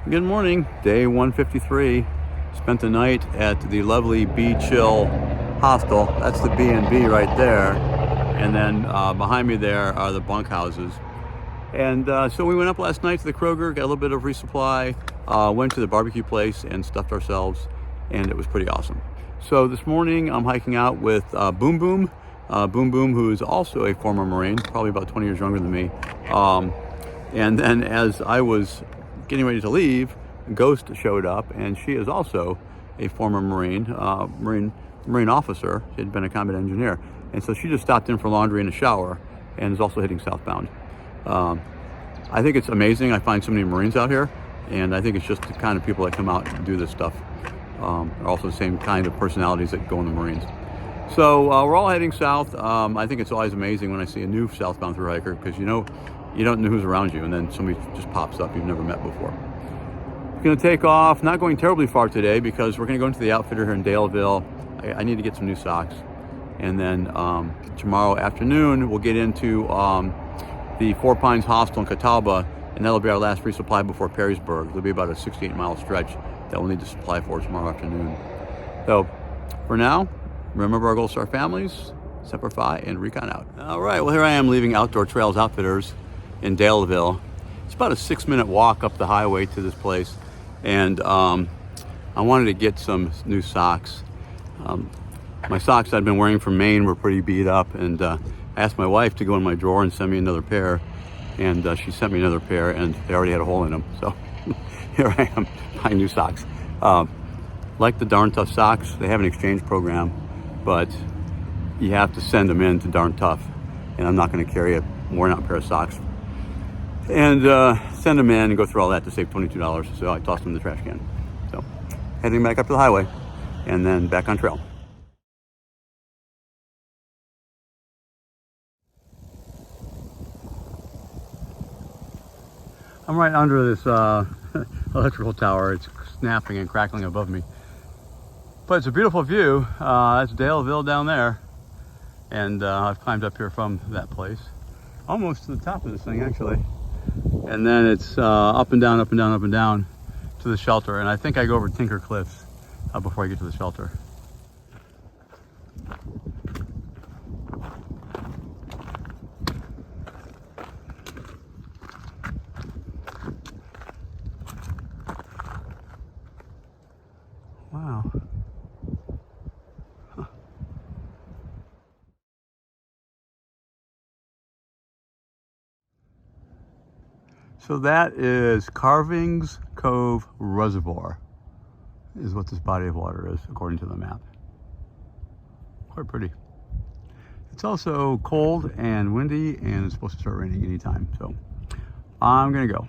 Good morning, day 153. Spent the night at the lovely Bee Chill hostel. That's the B&B right there. And then behind me there are the bunkhouses. And so we went up last night to the Kroger, got a little bit of resupply, went to the barbecue place and stuffed ourselves, and it was pretty awesome. So this morning I'm hiking out with Boom Boom. Boom Boom, who is also a former Marine, probably about 20 years younger than me. And then as I was getting ready to leave, Ghost showed up, and she is also a former Marine officer. She had been a combat engineer, and so she just stopped in for laundry and a shower, and is also heading southbound. I think it's amazing. I find so many Marines out here, and I think it's just the kind of people that come out and do this stuff are also the same kind of personalities that go in the Marines. So we're all heading south. I think it's always amazing when I see a new southbound thru hiker, because you don't know who's around you, and then somebody just pops up you've never met before. We're going to take off, not going terribly far today, because we're going to go into the outfitter here in Daleville. I need to get some new socks. And then tomorrow afternoon, we'll get into the Four Pines Hostel in Catawba, and that'll be our last resupply before Perrysburg. It'll be about a 68-mile stretch that we'll need to supply for tomorrow afternoon. So for now, remember our goals to our families, Semper Fi, and Recon out. All right, well, here I am leaving Outdoor Trails Outfitters in Daleville. It's about a 6-minute walk up the highway to this place, and I wanted to get some new socks. My socks I'd been wearing from Maine were pretty beat up, and I asked my wife to go in my drawer and send me another pair, and she sent me another pair, and they already had a hole in them, so here I am buying new socks. Like the Darn Tough socks, they have an exchange program, but you have to send them in to Darn Tough, and I'm not going to carry a worn out pair of socks and send them in and go through all that to save $22. So I tossed them in the trash can. So heading back up to the highway and then back on trail. I'm right under this electrical tower. It's snapping and crackling above me, but it's a beautiful view. That's Daleville down there, and I've climbed up here from that place, almost to the top of this thing actually. And then it's up and down, up and down, up and down to the shelter. And I think I go over Tinker Cliffs before I get to the shelter. Wow. Huh. So that is Carvings Cove Reservoir, is what this body of water is, according to the map. Quite pretty. It's also cold and windy, and it's supposed to start raining anytime. So I'm gonna go.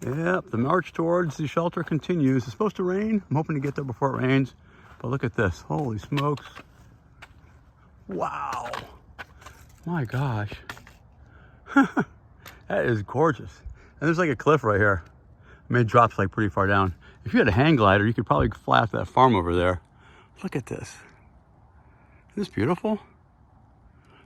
Yep, the march towards the shelter continues. It's supposed to rain. I'm hoping to get there before it rains. But look at this. Holy smokes. Wow. My gosh. That is gorgeous. And there's like a cliff right here. I mean, it drops like pretty far down. If you had a hang glider, you could probably fly off that farm over there. Look at this. Isn't this beautiful?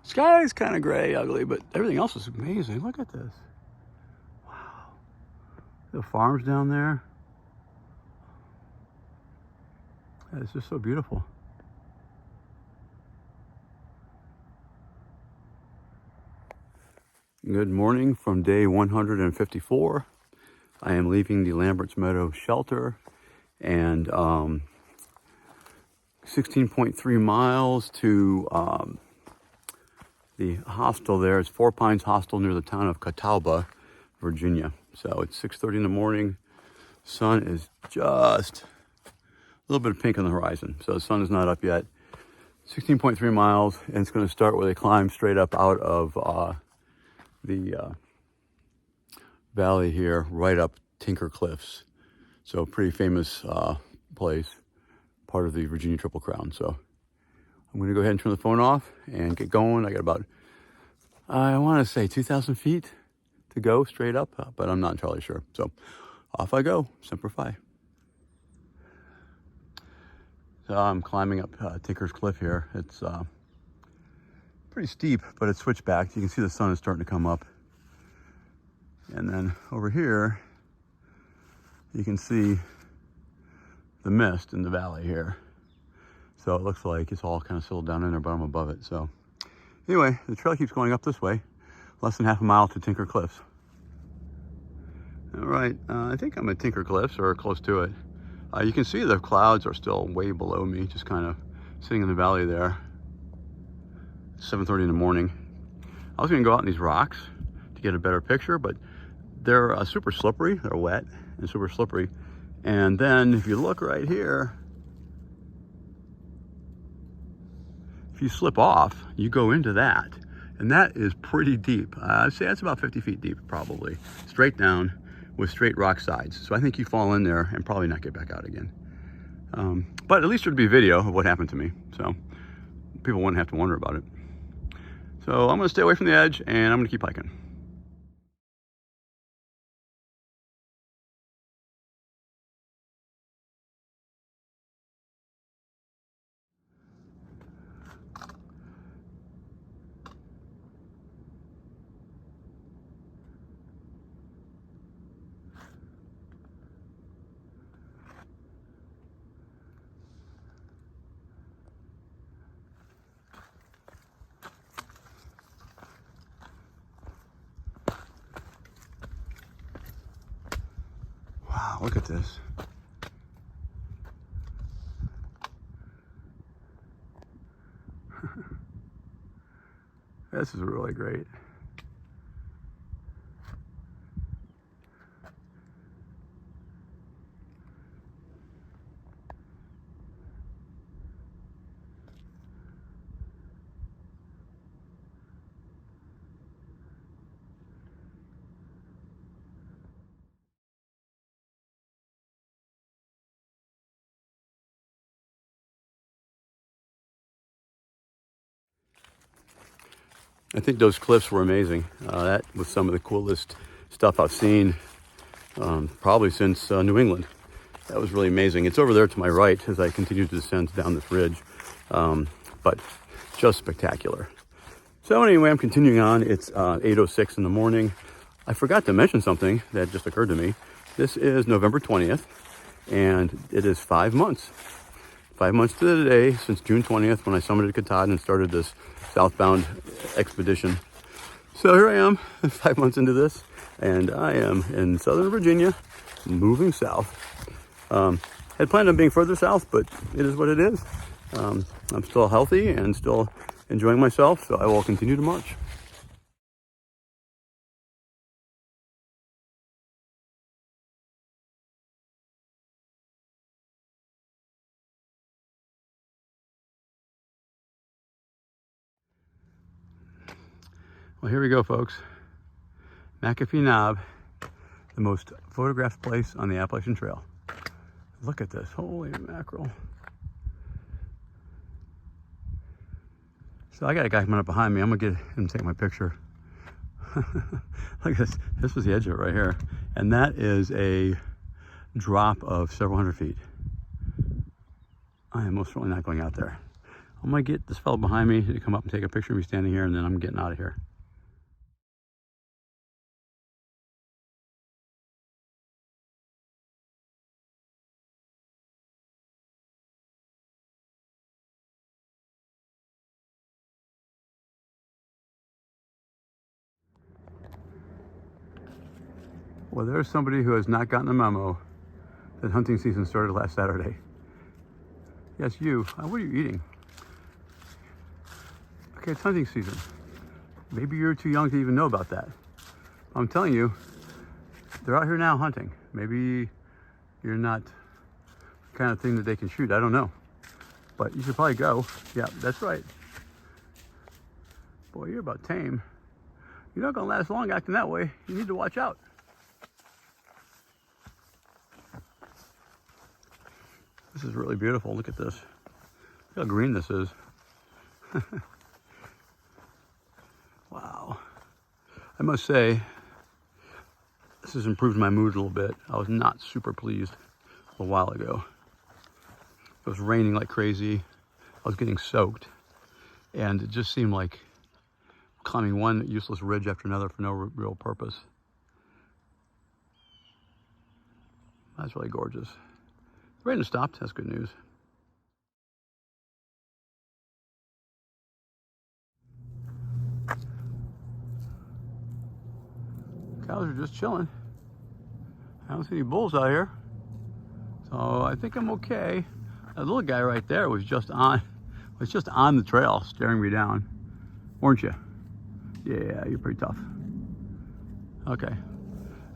Sky's kind of gray, ugly, but everything else is amazing. Look at this. The farms down there. It's just so beautiful. Good morning from day 154. I am leaving the Lambert's Meadow shelter, and 16.3 miles to the hostel there. It's Four Pines Hostel near the town of Catawba, Virginia. So it's 6:30 in the morning. Sun is just a little bit of pink on the horizon. So the sun is not up yet. 16.3 miles, and it's going to start with a climb straight up out of the valley here, right up Tinker Cliffs. So pretty famous place, part of the Virginia Triple Crown. So I'm going to go ahead and turn the phone off and get going. I got about, I want to say 2,000 feet to go straight up, but I'm not entirely sure. So off I go, Semper Fi. So I'm climbing up Tinker's Cliff here. It's pretty steep, but it's switchback. You can see the sun is starting to come up. And then over here, you can see the mist in the valley here. So it looks like it's all kind of settled down in there, but I'm above it. So anyway, the trail keeps going up this way, less than half a mile to Tinker Cliffs. All right, I think I'm at Tinker Cliffs or close to it. You can see the clouds are still way below me, just kind of sitting in the valley there. It's 7:30 in the morning. I was gonna go out in these rocks to get a better picture, but they're super slippery. They're wet and super slippery. And then if you look right here, if you slip off, you go into that. And that is pretty deep. I'd say that's about 50 feet deep, probably. Straight down with straight rock sides. So I think you fall in there and probably not get back out again. But at least there'd be video of what happened to me. So people wouldn't have to wonder about it. So I'm gonna stay away from the edge and I'm gonna keep hiking. Wow, look at this. This is really great. I think those cliffs were amazing. That was some of the coolest stuff I've seen probably since New England. That was really amazing. It's over there to my right as I continue to descend down this ridge, but just spectacular. So anyway, I'm continuing on. It's 8:06 in the morning. I forgot to mention something that just occurred to me. This is November 20th, and it is 5 months. 5 months to the day since June 20th when I summited Catawba and started this southbound expedition. So here I am 5 months into this, and I am in Southern Virginia, moving south. Had planned on being further south, but it is what it is. I'm still healthy and still enjoying myself, so I will continue to march. Well, here we go, folks. McAfee Knob, the most photographed place on the Appalachian Trail. Look at this, holy mackerel. So I got a guy coming up behind me. I'm gonna get him and take my picture. Look at this, this was the edge of it right here. And that is a drop of several hundred feet. I am most certainly not going out there. I'm gonna get this fellow behind me to come up and take a picture of me standing here, and then I'm getting out of here. Well, there's somebody who has not gotten a memo that hunting season started last Saturday. Yes, you. What are you eating? Okay, it's hunting season. Maybe you're too young to even know about that. I'm telling you, they're out here now hunting. Maybe you're not the kind of thing that they can shoot. I don't know. but you should probably go. Yeah, that's right. Boy, you're about tame. You're not gonna last long acting that way. You need to watch out. This is really beautiful. Look at this. Look how green this is. Wow. I must say, this has improved my mood a little bit. I was not super pleased a while ago. It was raining like crazy. I was getting soaked. And it just seemed like climbing one useless ridge after another for no real purpose. That's really gorgeous. The rain has stopped. That's good news. Cows are just chilling. I don't see any bulls out here, so I think I'm okay. That little guy right there was just on the trail, staring me down, weren't you? Yeah, you're pretty tough. Okay,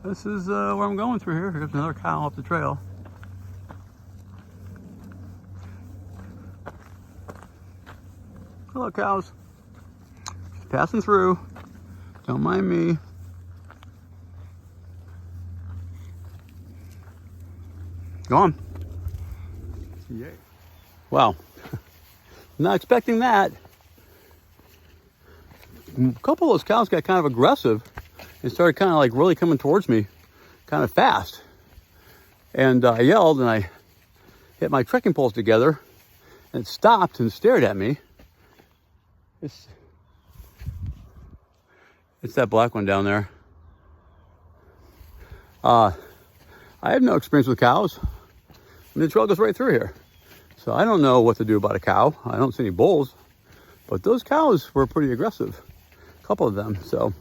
this is where I'm going through here. There's another cow up the trail. Hello, cows. Just passing through. Don't mind me. Go on. Yay. Wow. Not expecting that. A couple of those cows got kind of aggressive and started kind of like really coming towards me kind of fast. And I yelled and I hit my trekking poles together and it stopped and stared at me. It's that black one down there. I have no experience with cows. I mean, the trail goes right through here. So I don't know what to do about a cow. I don't see any bulls, but those cows were pretty aggressive. A couple of them, so,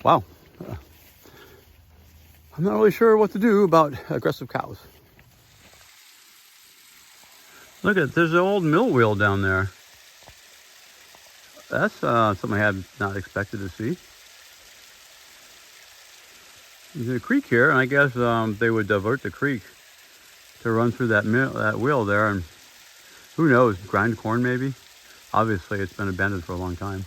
wow. I'm not really sure what to do about aggressive cows. Look at, there's an old mill wheel down there. That's something I had not expected to see. There's a creek here, and I guess they would divert the creek to run through that wheel there, and who knows, grind corn maybe. Obviously, it's been abandoned for a long time.